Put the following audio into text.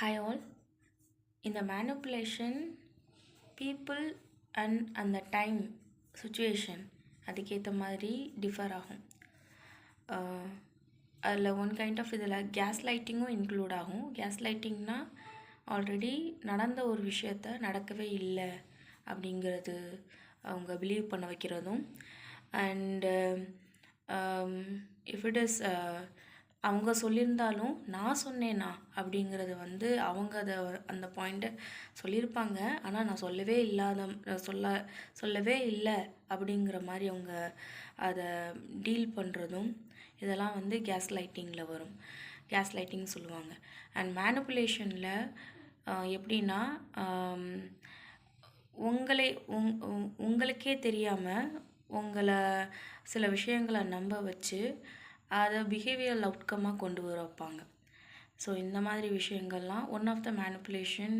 Hi all. In the manipulation, people and the time situation அதுக்கேற்ற மாதிரி differ ஆகும். அதில் ஒன் கைண்ட் ஆஃப் இதில் கேஸ் லைட்டிங்கும் இன்க்ளூட் ஆகும். கேஸ் லைட்டிங்னால் ஆல்ரெடி நடந்த ஒரு விஷயத்த நடக்கவே இல்லை அப்படிங்கிறது அவங்க பிலீவ் பண்ண வைக்கிறதும். அண்டு இஃப் இட் இஸ் அவங்க சொல்லியிருந்தாலும் நான் சொன்னேனா அப்படிங்கிறது அவங்க அந்த பாயிண்ட்டை சொல்லியிருப்பாங்க. ஆனால் நான் சொல்லவே இல்லை அப்படிங்கிற மாதிரி அவங்க அதை டீல் பண்ணுறதும் இதெல்லாம் கேஸ் லைட்டிங்கில் வரும். கேஸ் லைட்டிங் சொல்லுவாங்க. அண்ட் மேனிப்புலேஷனில் எப்படின்னா உங்களுக்கே தெரியாமல் உங்களை சில விஷயங்களை நம்ப வச்சு அதை பிஹேவியரல் அவுட்கமாக கொண்டு வர வைப்பாங்க. ஸோ இந்த மாதிரி விஷயங்கள்லாம் ஒன் ஆஃப் த மேனிப்புலேஷன்